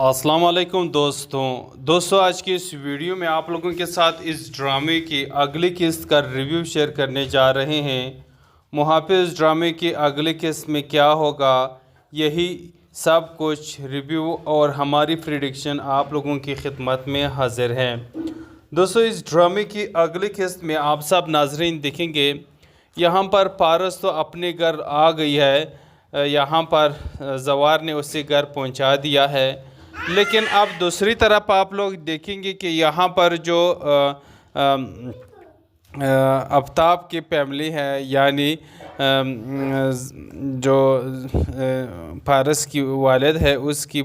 السلام علیکم دوستوں آج کی اس ویڈیو میں آپ لوگوں کے ساتھ اس ڈرامے کی اگلی قسط کا ریویو شیئر کرنے جا رہے ہیں۔ محافظ ڈرامے کی اگلی قسط میں کیا ہوگا، یہی سب کچھ ریویو اور ہماری پریڈکشن آپ لوگوں کی خدمت میں حاضر ہے۔ دوستوں اس ڈرامے کی اگلی قسط میں آپ سب ناظرین دیکھیں گے، یہاں پر پارس تو اپنے گھر آ گئی ہے، یہاں پر زوار نے اسے گھر پہنچا دیا ہے، لیکن اب دوسری طرف آپ لوگ دیکھیں گے کہ یہاں پر جو آفتاب کی فیملی ہے، یعنی جو پارس کی والد ہے اس کی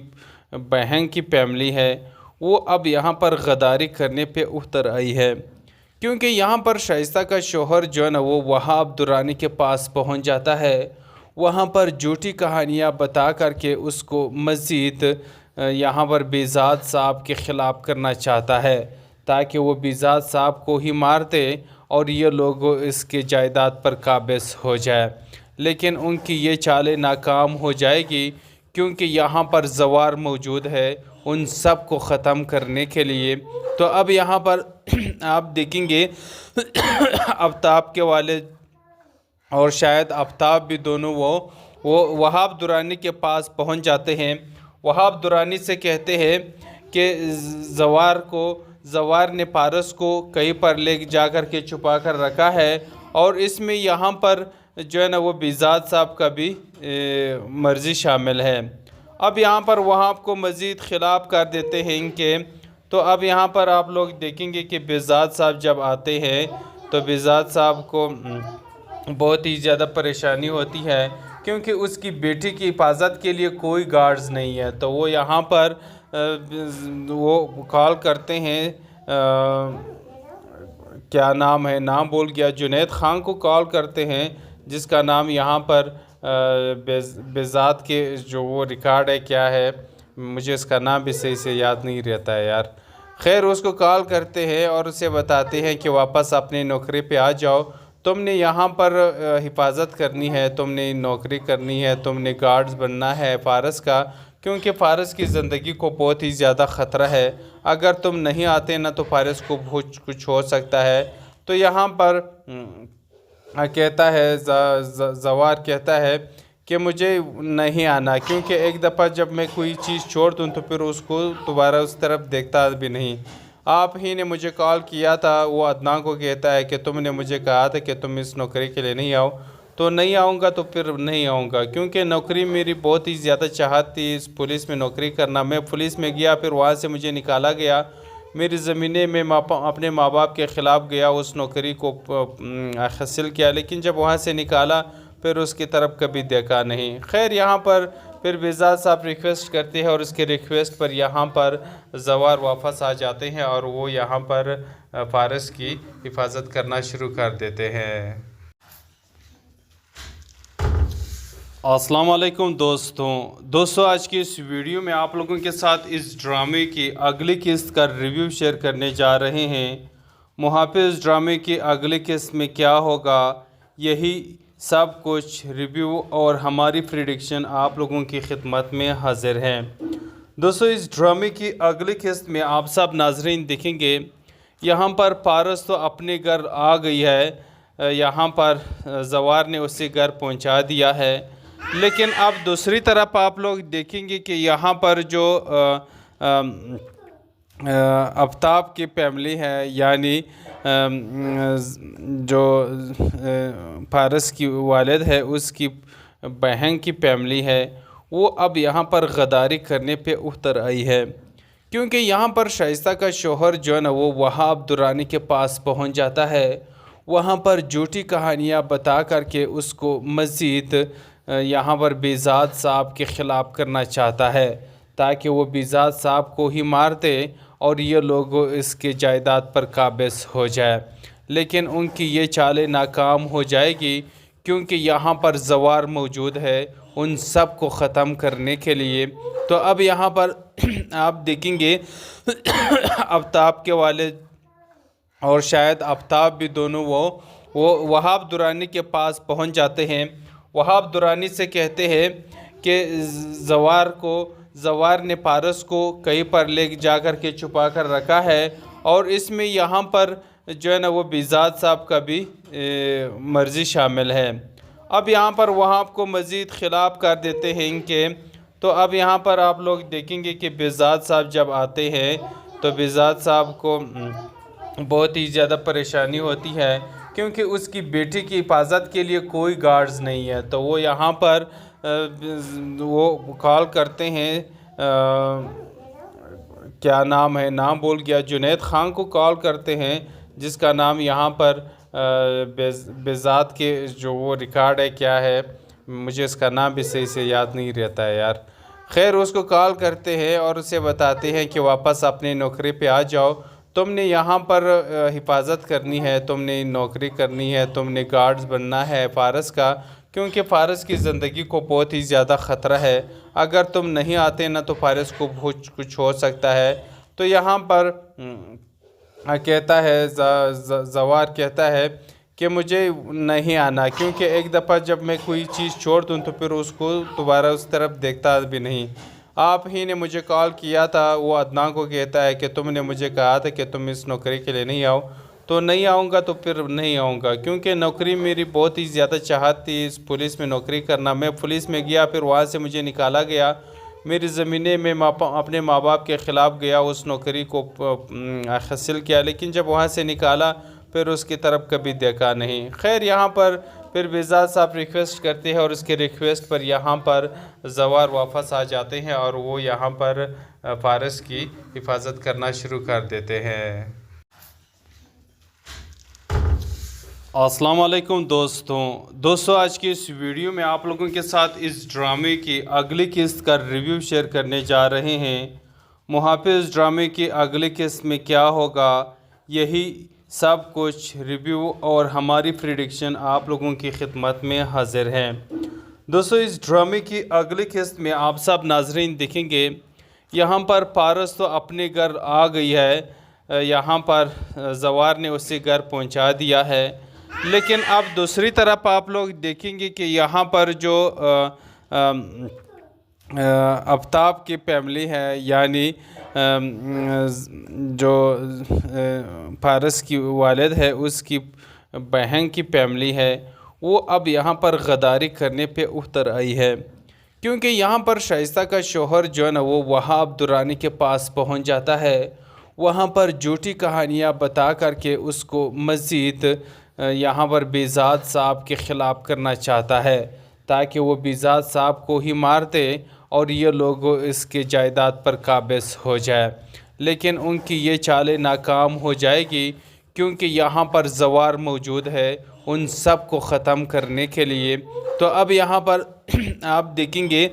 بہن کی فیملی ہے، وہ اب یہاں پر غداری کرنے پہ اتر آئی ہے، کیونکہ یہاں پر شائستہ کا شوہر جو ہے نا وہ وہاب درانی کے پاس پہنچ جاتا ہے، وہاں پر جھوٹی کہانیاں بتا کر کے اس کو مزید یہاں پر بیزاد صاحب کے خلاف کرنا چاہتا ہے، تاکہ وہ بیزاد صاحب کو ہی مار دے اور یہ لوگ اس کے جائیداد پر قابض ہو جائے، لیکن ان کی یہ چالیں ناکام ہو جائے گی، کیونکہ یہاں پر زوار موجود ہے ان سب کو ختم کرنے کے لیے۔ تو اب یہاں پر آپ دیکھیں گے آفتاب کے والد اور شاید آفتاب بھی دونوں وہ وہاب درانی کے پاس پہنچ جاتے ہیں، وہاب درانی سے کہتے ہیں کہ زوار نے پارس کو کہیں پر لے جا کر کے چھپا کر رکھا ہے، اور اس میں یہاں پر جو ہے نا وہ بیزاد صاحب کا بھی مرضی شامل ہے۔ اب یہاں پر وہاب کو مزید خلاف کر دیتے ہیں ان کے، تو اب یہاں پر آپ لوگ دیکھیں گے کہ بیزاد صاحب جب آتے ہیں تو بیزاد صاحب کو بہت ہی زیادہ پریشانی ہوتی ہے، کیونکہ اس کی بیٹی کی حفاظت کے لیے کوئی گارڈز نہیں ہے، تو وہ یہاں پر وہ کال کرتے ہیں، کیا نام ہے، نام بول گیا، جنید خان کو کال کرتے ہیں، جس کا نام یہاں پر بیزاد کے جو وہ ریکارڈ ہے، کیا ہے، مجھے اس کا نام بھی صحیح سے یاد نہیں رہتا ہے یار، خیر اس کو کال کرتے ہیں اور اسے بتاتے ہیں کہ واپس اپنی نوکری پہ آ جاؤ، تم نے یہاں پر حفاظت کرنی ہے، تم نے نوکری کرنی ہے، تم نے گارڈز بننا ہے فارس کا، کیونکہ فارس کی زندگی کو بہت ہی زیادہ خطرہ ہے، اگر تم نہیں آتے نا تو فارس کو بہت کچھ ہو سکتا ہے۔ تو یہاں پر کہتا ہے زوار کہتا ہے کہ مجھے نہیں آنا، کیونکہ ایک دفعہ جب میں کوئی چیز چھوڑ دوں تو پھر اس کو دوبارہ اس طرف دیکھتا بھی نہیں، آپ ہی نے مجھے کال کیا تھا، وہ عدنان کو کہتا ہے کہ تم نے مجھے کہا تھا کہ تم اس نوکری کے لیے نہیں آؤ، تو نہیں آؤں گا تو پھر نہیں آؤں گا، کیونکہ نوکری میری بہت ہی زیادہ چاہت تھی اس پولیس میں نوکری کرنا، میں پولیس میں گیا، پھر وہاں سے مجھے نکالا گیا، میری زمینیں میں اپنے ماں باپ کے خلاف گیا، اس نوکری کو حاصل کیا، لیکن جب وہاں سے نکالا پھر اس کی طرف کبھی دیکھا نہیں۔ خیر یہاں پر پھر بیزاد صاحب ریکویسٹ کرتے ہیں، اور اس کے ریکویسٹ پر یہاں پر زوار واپس آ جاتے ہیں اور وہ یہاں پر فارس کی حفاظت کرنا شروع کر دیتے ہیں۔ السلام علیکم دوستوں آج کی اس ویڈیو میں آپ لوگوں کے ساتھ اس ڈرامے کی اگلی قسط کا ریویو شیئر کرنے جا رہے ہیں۔ محافظ ڈرامے کی اگلی قسط میں کیا ہوگا، یہی سب کچھ ریویو اور ہماری پریڈکشن آپ لوگوں کی خدمت میں حاضر ہے۔ دوستوں اس ڈرامے کی اگلی قسط میں آپ سب ناظرین دیکھیں گے، یہاں پر پارس تو اپنے گھر آ گئی ہے، یہاں پر زوار نے اسے گھر پہنچا دیا ہے، لیکن اب دوسری طرف آپ لوگ دیکھیں گے کہ یہاں پر جو آفتاب کی فیملی ہے، یعنی جو پارس کی والد ہے اس کی بہن کی فیملی ہے، وہ اب یہاں پر غداری کرنے پہ اتر آئی ہے، کیونکہ یہاں پر شائستہ کا شوہر جو ہے نا وہ وہاب درانی کے پاس پہنچ جاتا ہے، وہاں پر جھوٹی کہانیاں بتا کر کے اس کو مزید یہاں پر بیزاد صاحب کے خلاف کرنا چاہتا ہے، تاکہ وہ بیزاد صاحب کو ہی مار دے اور یہ لوگ اس کے جائیداد پر قابض ہو جائے، لیکن ان کی یہ چالیں ناکام ہو جائے گی، کیونکہ یہاں پر زوار موجود ہے ان سب کو ختم کرنے کے لیے۔ تو اب یہاں پر آپ دیکھیں گے آفتاب کے والد اور شاید آفتاب بھی دونوں وہ وہاب درانی کے پاس پہنچ جاتے ہیں، وہاب درانی سے کہتے ہیں کہ زوار نے پارس کو کہیں پر لے جا کر کے چھپا کر رکھا ہے، اور اس میں یہاں پر جو ہے نا وہ بیزاد صاحب کا بھی مرضی شامل ہے۔ اب یہاں پر وہاں آپ کو مزید خلاف کر دیتے ہیں ان کے، تو اب یہاں پر آپ لوگ دیکھیں گے کہ بیزاد صاحب جب آتے ہیں تو بیزاد صاحب کو بہت ہی زیادہ پریشانی ہوتی ہے، کیونکہ اس کی بیٹی کی حفاظت کے لیے کوئی گارڈز نہیں ہے۔ تو وہ یہاں پر وہ کال کرتے ہیں، کیا نام ہے، نام بھول گیا، جنید خان کو کال کرتے ہیں، جس کا نام یہاں پر بیزاد کے جو وہ ریکارڈ ہے کیا ہے، مجھے اس کا نام بھی صحیح سے یاد نہیں رہتا ہے یار۔ خیر اس کو کال کرتے ہیں اور اسے بتاتے ہیں کہ واپس اپنے نوکری پہ آ جاؤ، تم نے یہاں پر حفاظت کرنی ہے، تم نے نوکری کرنی ہے، تم نے گارڈز بننا ہے فارس کا، کیونکہ فارس کی زندگی کو بہت ہی زیادہ خطرہ ہے، اگر تم نہیں آتے نا تو فارس کو بہت کچھ ہو سکتا ہے۔ تو یہاں پر کہتا ہے زوار کہتا ہے کہ مجھے نہیں آنا، کیونکہ ایک دفعہ جب میں کوئی چیز چھوڑ دوں تو پھر اس کو دوبارہ اس طرف دیکھتا بھی نہیں۔ آپ ہی نے مجھے کال کیا تھا، وہ عدنان کو کہتا ہے کہ تم نے مجھے کہا تھا کہ تم اس نوکری کے لیے نہیں آؤ، تو نہیں آؤں گا تو پھر نہیں آؤں گا، کیونکہ نوکری میری بہت ہی زیادہ چاہت تھی اس پولیس میں نوکری کرنا۔ میں پولیس میں گیا، پھر وہاں سے مجھے نکالا گیا، میری زمینیں میں اپنے ماں باپ کے خلاف گیا، اس نوکری کو حاصل کیا، لیکن جب وہاں سے نکالا پھر اس کی طرف کبھی دیکھا نہیں۔ خیر یہاں پر پھر بیزاد صاحب ریکویسٹ کرتے ہیں، اور اس کے ریکویسٹ پر یہاں پر زوار واپس آ جاتے ہیں اور وہ یہاں پر فارس کی حفاظت کرنا شروع کر دیتے ہیں۔ السلام علیکم دوستوں، آج کی اس ویڈیو میں آپ لوگوں کے ساتھ اس ڈرامے کی اگلی قسط کا ریویو شیئر کرنے جا رہے ہیں۔ محافظ ڈرامے کی اگلی قسط میں کیا ہوگا، یہی سب کچھ ریویو اور ہماری پریڈکشن آپ لوگوں کی خدمت میں حاضر ہے۔ دوستوں اس ڈرامے کی اگلی قسط میں آپ سب ناظرین دیکھیں گے، یہاں پر پارس تو اپنے گھر آ گئی ہے، یہاں پر زوار نے اسے گھر پہنچا دیا ہے، لیکن اب دوسری طرف آپ لوگ دیکھیں گے کہ یہاں پر جو آفتاب کی فیملی ہے، یعنی جو فارس کی والد ہے اس کی بہن کی فیملی ہے، وہ اب یہاں پر غداری کرنے پہ اتر آئی ہے، کیونکہ یہاں پر شائستہ کا شوہر جو ہے نا وہ وہاب درانی کے پاس پہنچ جاتا ہے، وہاں پر جھوٹی کہانیاں بتا کر کے اس کو مزید یہاں پر بیزاد صاحب کے خلاف کرنا چاہتا ہے، تاکہ وہ بیزاد صاحب کو ہی مار دے اور یہ لوگ اس کے جائیداد پر قابض ہو جائے، لیکن ان کی یہ چالیں ناکام ہو جائے گی، کیونکہ یہاں پر زوار موجود ہے ان سب کو ختم کرنے کے لیے۔ تو اب یہاں پر آپ دیکھیں گے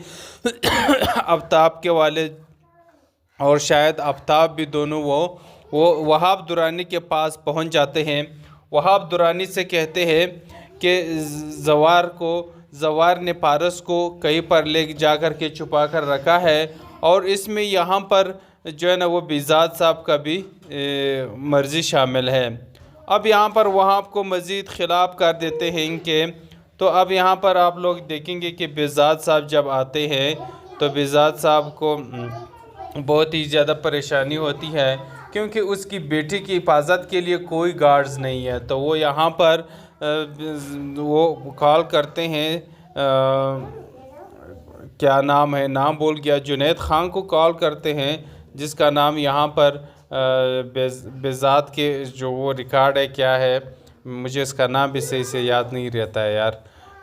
آفتاب کے والد اور شاید آفتاب بھی دونوں وہ وہاب درانی کے پاس پہنچ جاتے ہیں، وہاب درانی سے کہتے ہیں کہ زوار نے پارس کو کہیں پر لے جا کر کے چھپا کر رکھا ہے، اور اس میں یہاں پر جو ہے نا وہ بیزاد صاحب کا بھی مرضی شامل ہے۔ اب یہاں پر وہاں آپ کو مزید خلاف کر دیتے ہیں ان کے، تو اب یہاں پر آپ لوگ دیکھیں گے کہ بیزاد صاحب جب آتے ہیں تو بیزاد صاحب کو بہت ہی زیادہ پریشانی ہوتی ہے، کیونکہ اس کی بیٹی کی حفاظت کے لیے کوئی گارڈز نہیں ہے۔ تو وہ یہاں پر وہ کال کرتے ہیں، کیا نام ہے، نام بھول گیا، جنید خان کو کال کرتے ہیں، جس کا نام یہاں پر بیزاد کے جو وہ ریکارڈ ہے کیا ہے، مجھے اس کا نام بھی صحیح سے یاد نہیں رہتا ہے یار۔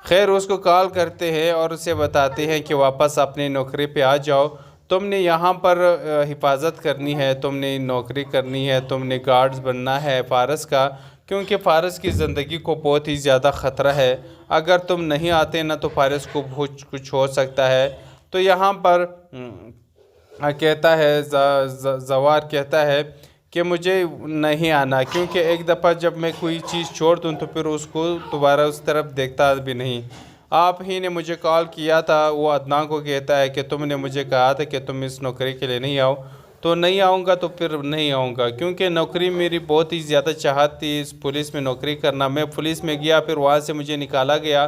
خیر اس کو کال کرتے ہیں اور اسے بتاتے ہیں کہ واپس اپنے نوکری پہ آ جاؤ، تم نے یہاں پر حفاظت کرنی ہے، تم نے نوکری کرنی ہے، تم نے گارڈز بننا ہے فارس کا، کیونکہ فارس کی زندگی کو بہت ہی زیادہ خطرہ ہے، اگر تم نہیں آتے نا تو فارس کو بہت کچھ ہو سکتا ہے۔ تو یہاں پر کہتا ہے زوار کہتا ہے کہ مجھے نہیں آنا، کیونکہ ایک دفعہ جب میں کوئی چیز چھوڑ دوں تو پھر اس کو دوبارہ اس طرف دیکھتا بھی نہیں۔ آپ ہی نے مجھے کال کیا تھا، وہ عدنان کو کہتا ہے کہ تم نے مجھے کہا تھا کہ تم اس نوکری کے لیے نہیں آؤ، تو نہیں آؤں گا تو پھر نہیں آؤں گا، کیونکہ نوکری میری بہت ہی زیادہ چاہت تھی اس پولیس میں نوکری کرنا۔ میں پولیس میں گیا، پھر وہاں سے مجھے نکالا گیا،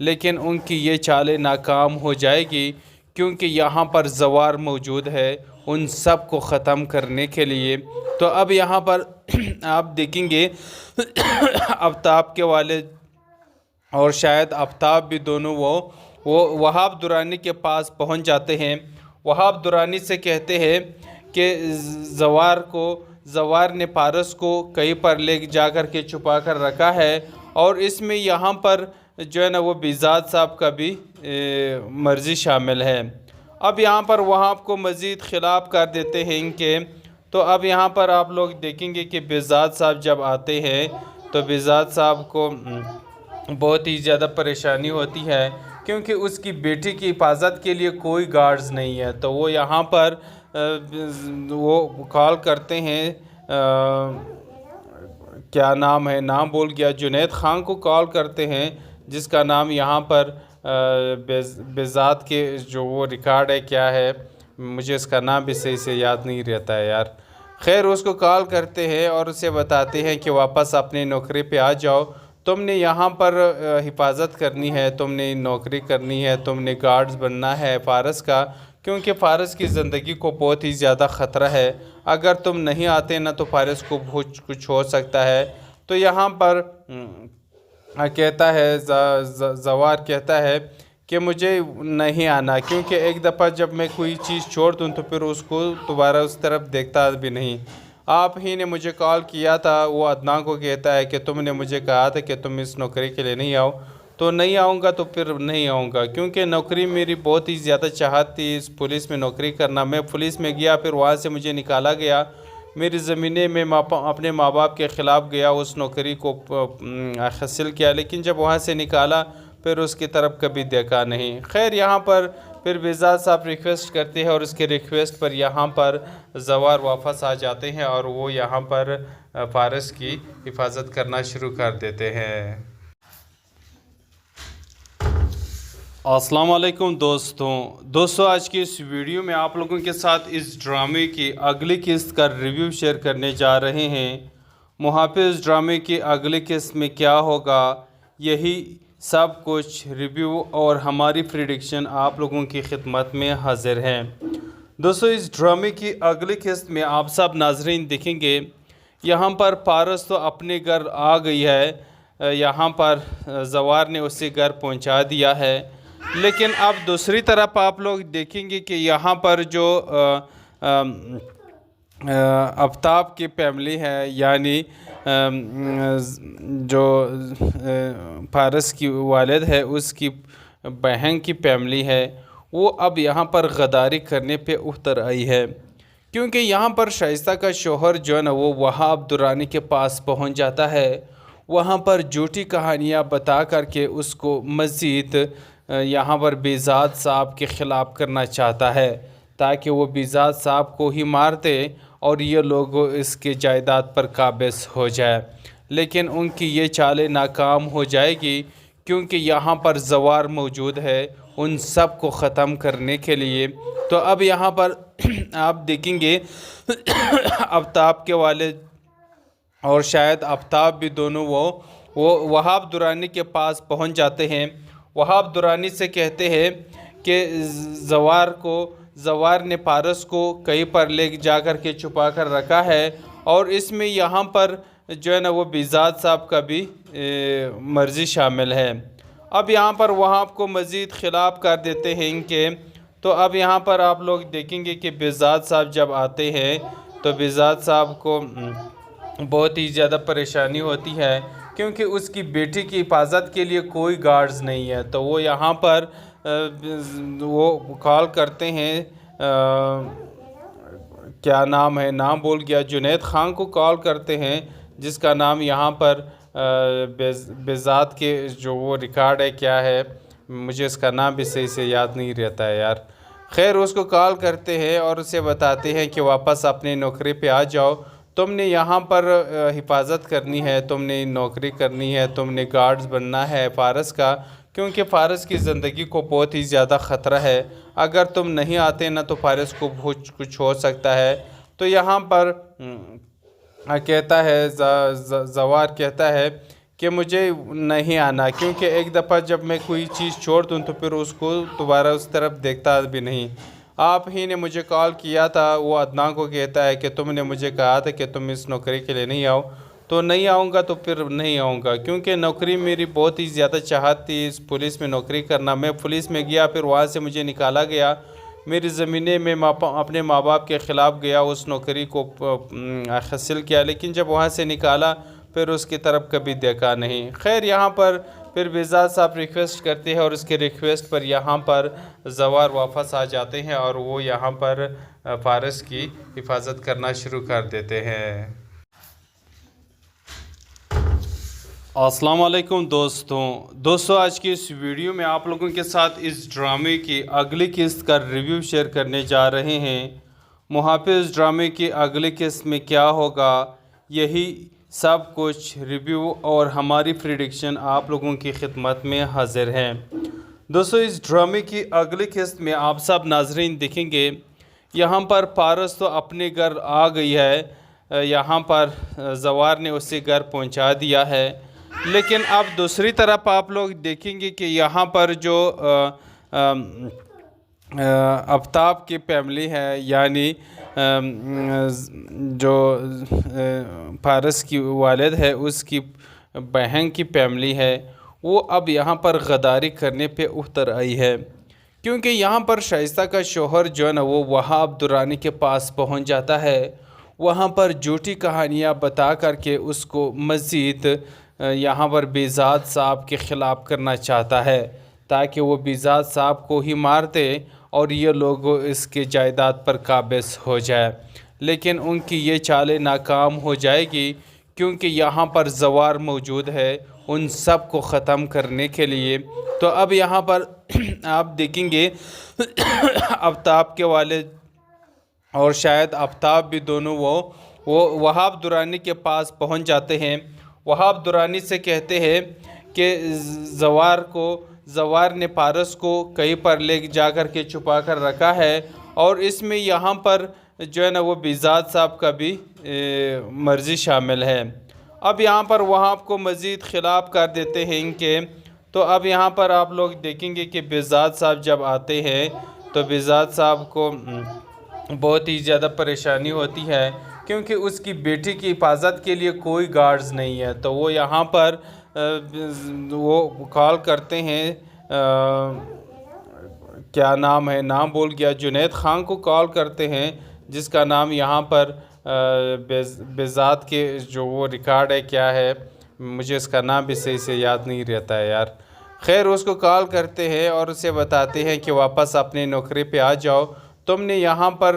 لیکن ان کی یہ چالیں ناکام ہو جائے گی، کیونکہ یہاں پر زوار موجود ہے ان سب کو ختم کرنے کے لیے۔ تو اب یہاں پر آپ دیکھیں گے آفتاب کے والد اور شاید آفتاب بھی دونوں وہ وہاب درانی کے پاس پہنچ جاتے ہیں۔ وہاب درانی سے کہتے ہیں کہ زوار نے پارس کو کہیں پر لے جا کر کے چھپا کر رکھا ہے، اور اس میں یہاں پر جو ہے نا وہ بیزاد صاحب کا بھی مرضی شامل ہے۔ اب یہاں پر وہاب کو مزید خلاف کر دیتے ہیں ان کے۔ تو اب یہاں پر آپ لوگ دیکھیں گے کہ بیزاد صاحب جب آتے ہیں تو بیزاد صاحب کو بہت ہی زیادہ پریشانی ہوتی ہے، کیونکہ اس کی بیٹی کی حفاظت کے لیے کوئی گارڈز نہیں ہے۔ تو وہ یہاں پر وہ کال کرتے ہیں، کیا نام ہے، نام بھول گیا، جنید خان کو کال کرتے ہیں، جس کا نام یہاں پر بیزاد کے جو وہ ریکارڈ ہے کیا ہے، مجھے اس کا نام بھی صحیح سے یاد نہیں رہتا ہے یار۔ خیر اس کو کال کرتے ہیں اور اسے بتاتے ہیں کہ واپس اپنے نوکری پہ آ جاؤ، تم نے یہاں پر حفاظت کرنی ہے، تم نے نوکری کرنی ہے، تم نے گارڈز بننا ہے فارس کا، کیونکہ فارس کی زندگی کو بہت ہی زیادہ خطرہ ہے۔ اگر تم نہیں آتے نا تو فارس کو بہت کچھ ہو سکتا ہے۔ تو یہاں پر کہتا ہے زوار کہتا ہے کہ مجھے نہیں آنا، کیونکہ ایک دفعہ جب میں کوئی چیز چھوڑ دوں تو پھر اس کو دوبارہ اس طرف دیکھتا بھی نہیں۔ آپ ہی نے مجھے کال کیا تھا، وہ عدنان کو کہتا ہے کہ تم نے مجھے کہا تھا کہ تم اس نوکری کے لیے نہیں آؤ، تو نہیں آؤں گا تو پھر نہیں آؤں گا، کیونکہ نوکری میری بہت ہی زیادہ چاہت تھی اس پولیس میں نوکری کرنا۔ میں پولیس میں گیا، پھر وہاں سے مجھے نکالا گیا، میری زمینیں میں اپنے ماں باپ کے خلاف گیا، اس نوکری کو حاصل کیا، لیکن جب وہاں سے نکالا پھر اس کی طرف کبھی دیکھا نہیں۔ خیر یہاں پر پھر بیزاد صاحب ریکویسٹ کرتے ہیں، اور اس کے ریکویسٹ پر یہاں پر زوار واپس آ جاتے ہیں اور وہ یہاں پر فارس کی حفاظت کرنا شروع کر دیتے ہیں۔ السلام علیکم دوستوں، آج کی اس ویڈیو میں آپ لوگوں کے ساتھ اس ڈرامے کی اگلی قسط کا ریویو شیئر کرنے جا رہے ہیں۔ محافظ ڈرامے کی اگلی قسط میں کیا ہوگا، یہی سب کچھ ریویو اور ہماری پریڈکشن آپ لوگوں کی خدمت میں حاضر ہیں۔ دوستوں اس ڈرامے کی اگلی قسط میں آپ سب ناظرین دیکھیں گے، یہاں پر پارس تو اپنے گھر آ گئی ہے، یہاں پر زوار نے اسے گھر پہنچا دیا ہے، لیکن اب دوسری طرف آپ لوگ دیکھیں گے کہ یہاں پر جو آفتاب کی فیملی ہے، یعنی جو فارس کی والد ہے اس کی بہن کی فیملی ہے، وہ اب یہاں پر غداری کرنے پہ اتر آئی ہے، کیونکہ یہاں پر شائستہ کا شوہر جو ہے نا وہ وہاب درانی کے پاس پہنچ جاتا ہے، وہاں پر جھوٹی کہانیاں بتا کر کے اس کو مزید یہاں پر بیزاد صاحب کے خلاف کرنا چاہتا ہے، تاکہ وہ بیزاد صاحب کو ہی مار دے اور یہ لوگ اس کے جائیداد پر قابض ہو جائے، لیکن ان کی یہ چالیں ناکام ہو جائے گی، کیونکہ یہاں پر زوار موجود ہے ان سب کو ختم کرنے کے لیے۔ تو اب یہاں پر آپ دیکھیں گے آفتاب کے والد اور شاید آفتاب بھی دونوں وہ وہاب درانی کے پاس پہنچ جاتے ہیں۔ وہاب درانی سے کہتے ہیں کہ زوار نے پارس کو کہیں پر لے جا کر کے چھپا کر رکھا ہے، اور اس میں یہاں پر جو ہے نا وہ بیزاد صاحب کا بھی مرضی شامل ہے۔ اب یہاں پر وہاب کو مزید خلاف کر دیتے ہیں ان کے۔ تو اب یہاں پر آپ لوگ دیکھیں گے کہ بیزاد صاحب جب آتے ہیں تو بیزاد صاحب کو بہت ہی زیادہ پریشانی ہوتی ہے، کیونکہ اس کی بیٹی کی حفاظت کے لیے کوئی گارڈز نہیں ہے۔ تو وہ یہاں پر وہ کال کرتے ہیں، کیا نام ہے، نام بھول گیا، جنید خان کو کال کرتے ہیں، جس کا نام یہاں پر بیزاد کے جو وہ ریکارڈ ہے کیا ہے، مجھے اس کا نام بھی صحیح سے یاد نہیں رہتا ہے یار۔ خیر اس کو کال کرتے ہیں اور اسے بتاتے ہیں کہ واپس اپنے نوکری پہ آ جاؤ، تم نے یہاں پر حفاظت کرنی ہے، تم نے نوکری کرنی ہے، تم نے گارڈز بننا ہے فارس کا، کیونکہ فارس کی زندگی کو بہت ہی زیادہ خطرہ ہے۔ اگر تم نہیں آتے نا تو فارس کو بہت کچھ ہو سکتا ہے۔ تو یہاں پر کہتا ہے زوار کہتا ہے کہ مجھے نہیں آنا، کیونکہ ایک دفعہ جب میں کوئی چیز چھوڑ دوں تو پھر اس کو دوبارہ اس طرف دیکھتا بھی نہیں۔ آپ ہی نے مجھے کال کیا تھا، وہ عدنان کو کہتا ہے کہ تم نے مجھے کہا تھا کہ تم اس نوکری کے لیے نہیں آؤ، تو نہیں آؤں گا تو پھر نہیں آؤں گا، کیونکہ نوکری میری بہت ہی زیادہ چاہت تھی اس پولیس میں نوکری کرنا۔ میں پولیس میں گیا، پھر وہاں سے مجھے نکالا گیا، میری زمینیں میں اپنے ماں باپ کے خلاف گیا، اس نوکری کو حاصل کیا، لیکن جب وہاں سے نکالا پھر اس کی طرف کبھی دیکھا نہیں۔ خیر، یہاں پر پھر بزاد صاحب ریکویسٹ کرتے ہیں اور اس کے ریکویسٹ پر یہاں پر زوار واپس آ جاتے ہیں اور وہ یہاں پر فارس کی حفاظت کرنا شروع کر دیتے ہیں۔ السلام علیکم دوستوں، آج کی اس ویڈیو میں آپ لوگوں کے ساتھ اس ڈرامے کی اگلی قسط کا ریویو شیئر کرنے جا رہے ہیں۔ محافظ ڈرامے کی اگلی قسط میں کیا ہوگا، یہی سب کچھ ریویو اور ہماری پریڈکشن آپ لوگوں کی خدمت میں حاضر ہیں۔ دوستوں، اس ڈرامے کی اگلی قسط میں آپ سب ناظرین دیکھیں گے، یہاں پر پارس تو اپنے گھر آ گئی ہے، یہاں پر زوار نے اسے گھر پہنچا دیا ہے، لیکن اب دوسری طرف آپ لوگ دیکھیں گے کہ یہاں پر جو آفتاب کی فیملی ہے، یعنی جو پارس کی والد ہے اس کی بہن کی فیملی ہے، وہ اب یہاں پر غداری کرنے پہ اتر آئی ہے، کیونکہ یہاں پر شائستہ کا شوہر جو ہے نا وہ وہاب درانی کے پاس پہنچ جاتا ہے، وہاں پر جھوٹی کہانیاں بتا کر کے اس کو مزید یہاں پر بزاد صاحب کے خلاف کرنا چاہتا ہے، تاکہ وہ بزاد صاحب کو ہی مار دے اور یہ لوگ اس کے جائیداد پر قابض ہو جائے، لیکن ان کی یہ چالیں ناکام ہو جائے گی، کیونکہ یہاں پر زوار موجود ہے ان سب کو ختم کرنے کے لیے۔ تو اب یہاں پر آپ دیکھیں گے آفتاب کے والد اور شاید آفتاب بھی دونوں وہ وہاب درانی کے پاس پہنچ جاتے ہیں۔ وہاب درانی سے کہتے ہیں کہ زوار نے پارس کو کہیں پر لے جا کر کے چھپا کر رکھا ہے، اور اس میں یہاں پر جو ہے نا وہ بزاد صاحب کا بھی مرضی شامل ہے۔ اب یہاں پر وہاب کو مزید خلاف کر دیتے ہیں ان کے، تو اب یہاں پر آپ لوگ دیکھیں گے کہ بزاد صاحب جب آتے ہیں تو بزاد صاحب کو بہت ہی زیادہ پریشانی ہوتی ہے، کیونکہ اس کی بیٹی کی حفاظت کے لیے کوئی گارڈز نہیں ہے، تو وہ یہاں پر وہ کال کرتے ہیں، کیا نام ہے، نام بول گیا، جنید خان کو کال کرتے ہیں، جس کا نام یہاں پر بزاد کے جو وہ ریکارڈ ہے، کیا ہے، مجھے اس کا نام بھی صحیح سے یاد نہیں رہتا ہے یار۔ خیر، اس کو کال کرتے ہیں اور اسے بتاتے ہیں کہ واپس اپنے نوکری پہ آ جاؤ، تم نے یہاں پر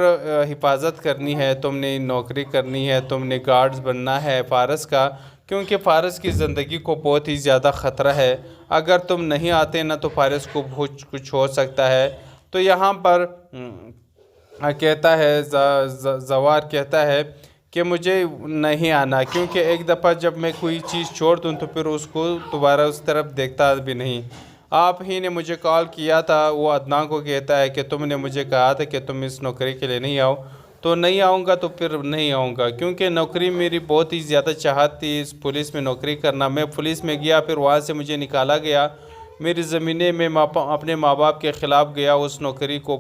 حفاظت کرنی ہے، تم نے نوکری کرنی ہے، تم نے گارڈز بننا ہے فارس کا، کیونکہ فارس کی زندگی کو بہت ہی زیادہ خطرہ ہے، اگر تم نہیں آتے نا تو فارس کو بہت کچھ ہو سکتا ہے۔ تو یہاں پر کہتا ہے زوار کہتا ہے کہ مجھے نہیں آنا، کیونکہ ایک دفعہ جب میں کوئی چیز چھوڑ دوں تو پھر اس کو دوبارہ اس طرف دیکھتا بھی نہیں۔ آپ ہی نے مجھے کال کیا تھا، وہ عدنان کو کہتا ہے کہ تم نے مجھے کہا تھا کہ تم اس نوکری کے لیے نہیں آؤ، تو نہیں آؤں گا تو پھر نہیں آؤں گا، کیونکہ نوکری میری بہت ہی زیادہ چاہت تھی اس پولیس میں نوکری کرنا۔ میں پولیس میں گیا، پھر وہاں سے مجھے نکالا گیا، میری زمینیں میں اپنے ماں باپ کے خلاف گیا، اس نوکری کو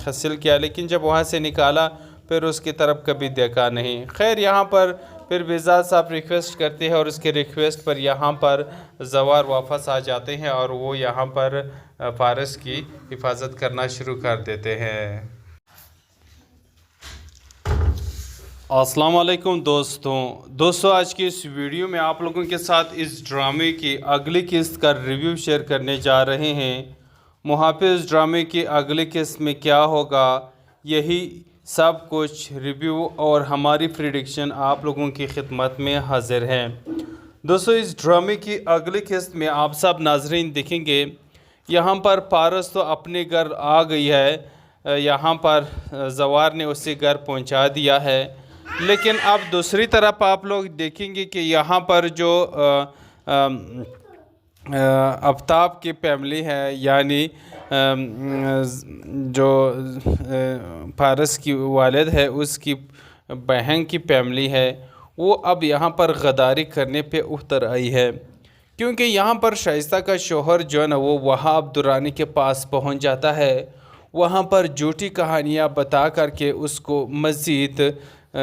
حاصل کیا، لیکن جب وہاں سے نکالا پھر اس کی طرف کبھی دیکھا نہیں۔ خیر، یہاں پر پھر بزاد صاحب ریکویسٹ کرتے ہیں اور اس کے ریکویسٹ پر یہاں پر زوار واپس آ جاتے ہیں اور وہ یہاں پر فارس کی حفاظت کرنا شروع کر دیتے ہیں۔ السلام علیکم دوستوں، آج کی اس ویڈیو میں آپ لوگوں کے ساتھ اس ڈرامے کی اگلی قسط کا ریویو شیئر کرنے جا رہے ہیں۔ محافظ ڈرامے کی اگلی قسط میں کیا ہوگا، یہی سب کچھ ریویو اور ہماری پریڈکشن آپ لوگوں کی خدمت میں حاضر ہیں۔ دوستوں، اس ڈرامے کی اگلی قسط میں آپ سب ناظرین دیکھیں گے، یہاں پر پارس تو اپنے گھر آ گئی ہے، یہاں پر زوار نے اسے گھر پہنچا دیا ہے، لیکن اب دوسری طرف آپ لوگ دیکھیں گے کہ یہاں پر جو آفتاب کی فیملی ہے، یعنی جو پارس کی والد ہے اس کی بہن کی فیملی ہے، وہ اب یہاں پر غداری کرنے پہ اتر آئی ہے، کیونکہ یہاں پر شائستہ کا شوہر جو ہے نا وہ وہاب درانی کے پاس پہنچ جاتا ہے، وہاں پر جھوٹی کہانیاں بتا کر کے اس کو مزید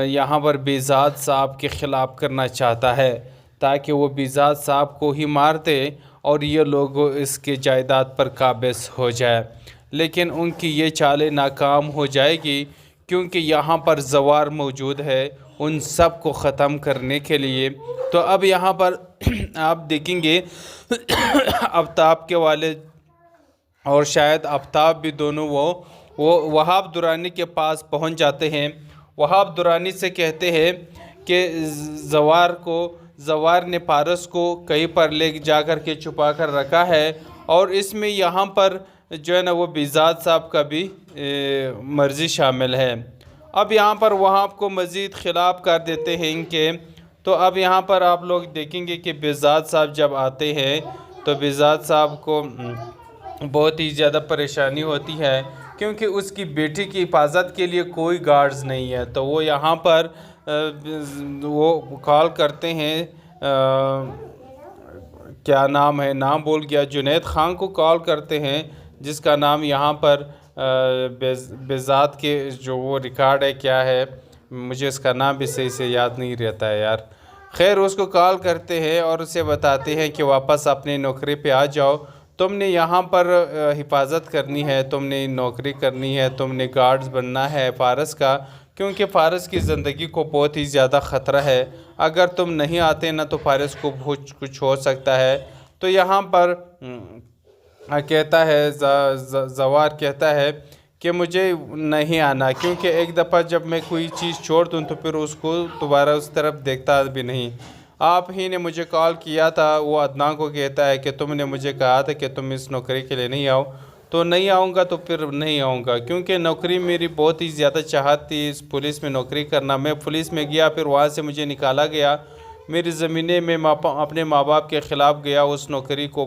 یہاں پر بیزاد صاحب کے خلاف کرنا چاہتا ہے، تاکہ وہ بیزاد صاحب کو ہی مار دے اور یہ لوگ اس کے جائیداد پر قابض ہو جائے۔ لیکن ان کی یہ چالیں ناکام ہو جائے گی، کیونکہ یہاں پر زوار موجود ہے ان سب کو ختم کرنے کے لیے۔ تو اب یہاں پر آپ دیکھیں گے آفتاب کے والد اور شاید آفتاب بھی دونوں وہ وہاب درانی کے پاس پہنچ جاتے ہیں۔ وہاب درانی سے کہتے ہیں کہ زوار نے پارس کو کہیں پر لے جا کر کے چھپا کر رکھا ہے، اور اس میں یہاں پر جو ہے نا وہ بیزاد صاحب کا بھی مرضی شامل ہے۔ اب یہاں پر وہاب کو مزید خلاف کر دیتے ہیں ان کے۔ تو اب یہاں پر آپ لوگ دیکھیں گے کہ بیزاد صاحب جب آتے ہیں تو بیزاد صاحب کو بہت ہی زیادہ پریشانی ہوتی ہے، کیونکہ اس کی بیٹی کی حفاظت کے لیے کوئی گارڈز نہیں ہے۔ تو وہ یہاں پر وہ کال کرتے ہیں، کیا نام ہے، نام بھول گیا، جنید خان کو کال کرتے ہیں، جس کا نام یہاں پر بیزاد کے جو وہ ریکارڈ ہے کیا ہے، مجھے اس کا نام بھی صحیح سے یاد نہیں رہتا ہے یار۔ خیر اس کو کال کرتے ہیں اور اسے بتاتے ہیں کہ واپس اپنے نوکری پہ آ جاؤ، تم نے یہاں پر حفاظت کرنی ہے، تم نے نوکری کرنی ہے، تم نے گارڈز بننا ہے فارس کا، کیونکہ فارس کی زندگی کو بہت ہی زیادہ خطرہ ہے، اگر تم نہیں آتے نا تو فارس کو کچھ ہو سکتا ہے۔ تو یہاں پر کہتا ہے زوار کہتا ہے کہ مجھے نہیں آنا، کیونکہ ایک دفعہ جب میں کوئی چیز چھوڑ دوں تو پھر اس کو دوبارہ اس طرف دیکھتا بھی نہیں۔ آپ ہی نے مجھے کال کیا تھا، وہ عدنان کو کہتا ہے کہ تم نے مجھے کہا تھا کہ تم اس نوکری کے لیے نہیں آؤ، تو نہیں آؤں گا تو پھر نہیں آؤں گا، کیونکہ نوکری میری بہت ہی زیادہ چاہت تھی اس پولیس میں نوکری کرنا۔ میں پولیس میں گیا، پھر وہاں سے مجھے نکالا گیا، میری زمینیں میں اپنے ماں باپ کے خلاف گیا، اس نوکری کو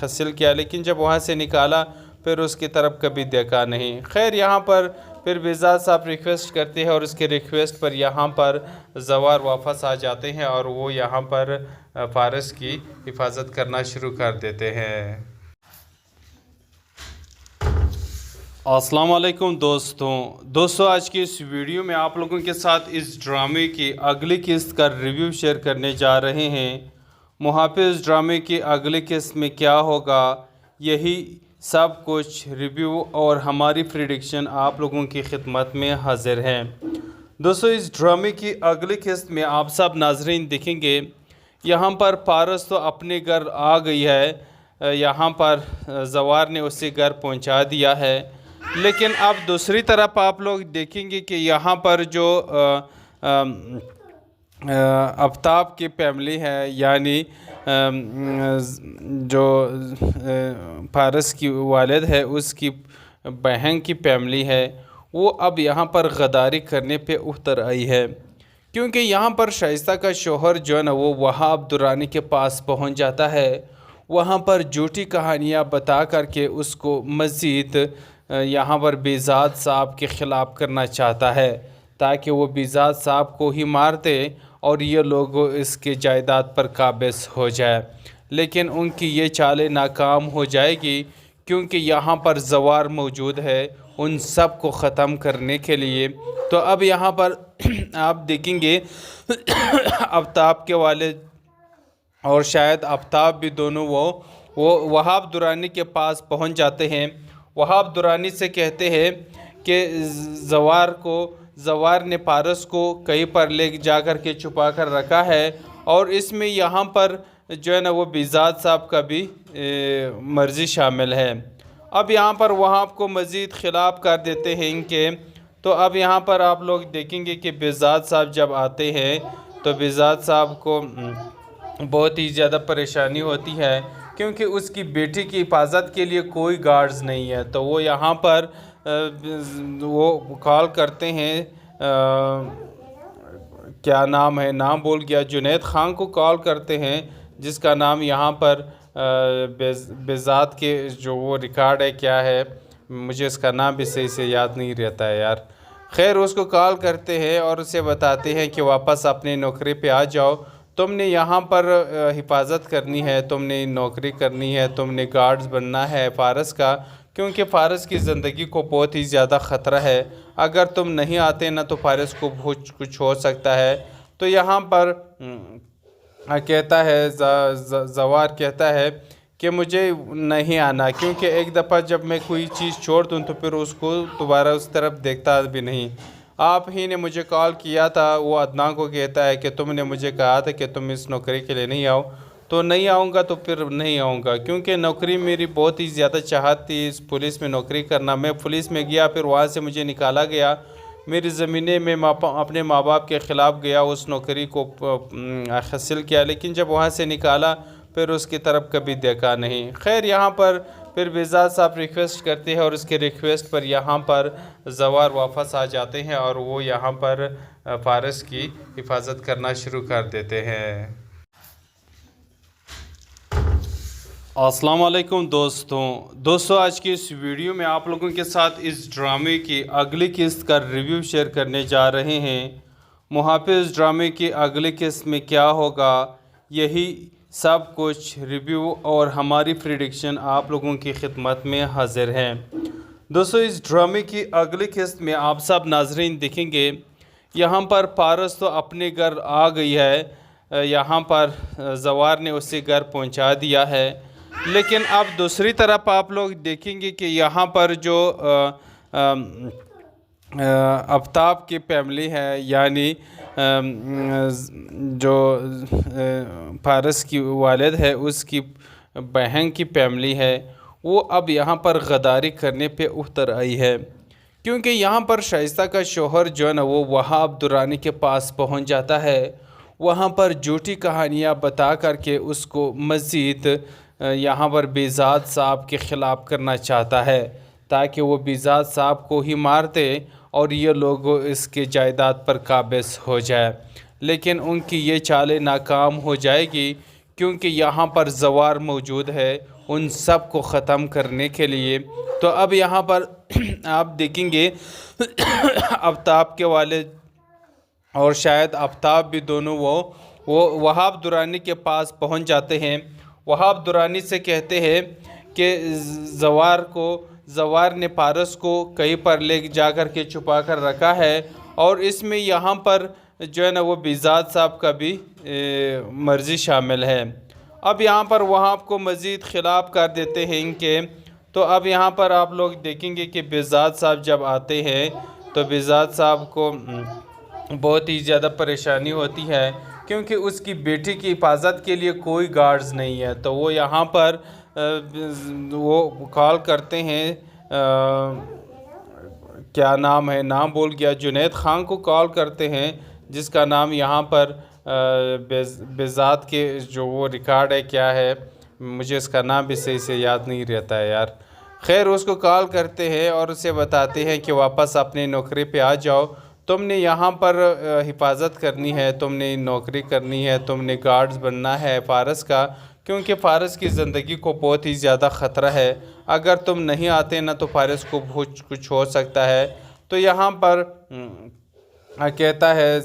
حاصل کیا، لیکن جب وہاں سے نکالا پھر اس کی طرف کبھی دیکھا نہیں۔ خیر یہاں پر پھر بیزاد صاحب ریکویسٹ کرتے ہیں، اور اس کے ریکویسٹ پر یہاں پر زوار واپس آ جاتے ہیں اور وہ یہاں پر فارس کی حفاظت کرنا شروع کر دیتے ہیں۔ السلام علیکم دوستوں، آج کی اس ویڈیو میں آپ لوگوں کے ساتھ اس ڈرامے کی اگلی قسط کا ریویو شیئر کرنے جا رہے ہیں۔ محافظ ڈرامے کی اگلی قسط میں کیا ہوگا، یہی سب کچھ ریویو اور ہماری پریڈکشن آپ لوگوں کی خدمت میں حاضر ہیں۔ دوستوں اس ڈرامے کی اگلی قسط میں آپ سب ناظرین دیکھیں گے، یہاں پر پارس تو اپنے گھر آ گئی ہے، یہاں پر زوار نے اسے گھر پہنچا دیا ہے، لیکن اب دوسری طرف آپ لوگ دیکھیں گے کہ یہاں پر جو آفتاب کی فیملی ہے، یعنی جو فارس کی والد ہے اس کی بہن کی فیملی ہے، وہ اب یہاں پر غداری کرنے پہ اتر آئی ہے، کیونکہ یہاں پر شائستہ کا شوہر جو ہے نا وہ وہاب درانی کے پاس پہنچ جاتا ہے، وہاں پر جھوٹی کہانیاں بتا کر کے اس کو مزید یہاں پر بیزاد صاحب کے خلاف کرنا چاہتا ہے، تاکہ وہ بیزاد صاحب کو ہی مار دے اور یہ لوگ اس کے جائیداد پر قابض ہو جائے۔ لیکن ان کی یہ چالیں ناکام ہو جائے گی، کیونکہ یہاں پر زوار موجود ہے ان سب کو ختم کرنے کے لیے۔ تو اب یہاں پر آپ دیکھیں گے آفتاب کے والد اور شاید آفتاب بھی دونوں وہ وہاب درانی کے پاس پہنچ جاتے ہیں۔ وہاب درانی سے کہتے ہیں کہ زوار نے پارس کو کہیں پر لے جا کر کے چھپا کر رکھا ہے، اور اس میں یہاں پر جو ہے نا وہ بیزاد صاحب کا بھی مرضی شامل ہے۔ اب یہاں پر وہاب کو مزید خلاف کر دیتے ہیں ان کے۔ تو اب یہاں پر آپ لوگ دیکھیں گے کہ بیزاد صاحب جب آتے ہیں تو بیزاد صاحب کو بہت ہی زیادہ پریشانی ہوتی ہے، کیونکہ اس کی بیٹی کی حفاظت کے لیے کوئی گارڈز نہیں ہے۔ تو وہ یہاں پر وہ کال کرتے ہیں، کیا نام ہے، نام بھول گیا، جنید خان کو کال کرتے ہیں، جس کا نام یہاں پر بیزاد کے جو وہ ریکارڈ ہے کیا ہے، مجھے اس کا نام بھی صحیح سے یاد نہیں رہتا ہے یار۔ خیر اس کو کال کرتے ہیں اور اسے بتاتے ہیں کہ واپس اپنی نوکری پہ آ جاؤ، تم نے یہاں پر حفاظت کرنی ہے، تم نے نوکری کرنی ہے، تم نے گارڈز بننا ہے فارس کا، کیونکہ فارس کی زندگی کو بہت ہی زیادہ خطرہ ہے، اگر تم نہیں آتے نا تو فارس کو بہت کچھ ہو سکتا ہے۔ تو یہاں پر کہتا ہے زوار کہتا ہے کہ مجھے نہیں آنا، کیونکہ ایک دفعہ جب میں کوئی چیز چھوڑ دوں تو پھر اس کو دوبارہ اس طرف دیکھتا بھی نہیں۔ آپ ہی نے مجھے کال کیا تھا، وہ عدنان کو کہتا ہے کہ تم نے مجھے کہا تھا کہ تم اس نوکری کے لیے نہیں آؤ، تو نہیں آؤں گا تو پھر نہیں آؤں گا، کیونکہ نوکری میری بہت ہی زیادہ چاہت تھی اس پولیس میں نوکری کرنا۔ میں پولیس میں گیا، پھر وہاں سے مجھے نکالا گیا، میری زمینیں میں اپنے ماں باپ کے خلاف گیا، اس نوکری کو حاصل کیا، لیکن جب وہاں سے نکالا پھر اس کی طرف کبھی دیکھا نہیں۔ خیر یہاں پر پھر بزاد صاحب ریکویسٹ کرتے ہیں اور اس کے ریکویسٹ پر یہاں پر زوار واپس آ جاتے ہیں اور وہ یہاں پر فارس کی حفاظت کرنا شروع کر دیتے ہیں۔ السلام علیکم دوستوں آج کی اس ویڈیو میں آپ لوگوں کے ساتھ اس ڈرامے کی اگلی قسط کا ریویو شیئر کرنے جا رہے ہیں۔ محافظ ڈرامے کی اگلی قسط میں کیا ہوگا، یہی سب کچھ ریویو اور ہماری پریڈکشن آپ لوگوں کی خدمت میں حاضر ہے۔ دوستوں اس ڈرامے کی اگلی قسط میں آپ سب ناظرین دیکھیں گے، یہاں پر پارس تو اپنے گھر آ گئی ہے، یہاں پر زوار نے اسے گھر پہنچا دیا ہے، لیکن اب دوسری طرف آپ لوگ دیکھیں گے کہ یہاں پر جو آفتاب کی فیملی ہے، یعنی جو فارس کی والد ہے اس کی بہن کی فیملی ہے، وہ اب یہاں پر غداری کرنے پہ اتر آئی ہے، کیونکہ یہاں پر شائستہ کا شوہر جو ہے نا وہ وہاب درانی کے پاس پہنچ جاتا ہے، وہاں پر جھوٹی کہانیاں بتا کر کے اس کو مزید یہاں پر بزاد صاحب کے خلاف کرنا چاہتا ہے، تاکہ وہ بزاد صاحب کو ہی مار دے اور یہ لوگ اس کے جائیداد پر قابض ہو جائے، لیکن ان کی یہ چالیں ناکام ہو جائے گی، کیونکہ یہاں پر زوار موجود ہے ان سب کو ختم کرنے کے لیے۔ تو اب یہاں پر آپ دیکھیں گے آفتاب کے والد اور شاید آفتاب بھی دونوں وہ وہاب درانی کے پاس پہنچ جاتے ہیں، وہاب درانی سے کہتے ہیں کہ زوار نے پارس کو کہیں پر لے جا کر کے چھپا کر رکھا ہے، اور اس میں یہاں پر جو ہے نا وہ بزاد صاحب کا بھی مرضی شامل ہے۔ اب یہاں پر وہاب کو مزید خلاف کر دیتے ہیں ان کے، تو اب یہاں پر آپ لوگ دیکھیں گے کہ بزاد صاحب جب آتے ہیں تو بزاد صاحب کو بہت ہی زیادہ پریشانی ہوتی ہے، کیونکہ اس کی بیٹی کی حفاظت کے لیے کوئی گارڈز نہیں ہے، تو وہ یہاں پر وہ کال کرتے ہیں، کیا نام ہے نام بول گیا، جنید خان کو کال کرتے ہیں، جس کا نام یہاں پر بزاد کے جو وہ ریکارڈ ہے کیا ہے، مجھے اس کا نام بھی صحیح سے یاد نہیں رہتا ہے یار۔ خیر اس کو کال کرتے ہیں اور اسے بتاتے ہیں کہ واپس اپنی نوکری پہ آ جاؤ، تم نے یہاں پر حفاظت کرنی ہے، تم نے نوکری کرنی ہے، تم نے گارڈز بننا ہے فارس کا، کیونکہ فارس کی زندگی کو بہت ہی زیادہ خطرہ ہے، اگر تم نہیں آتے نا تو فارس کو بہت کچھ ہو سکتا ہے۔ تو یہاں پر کہتا ہے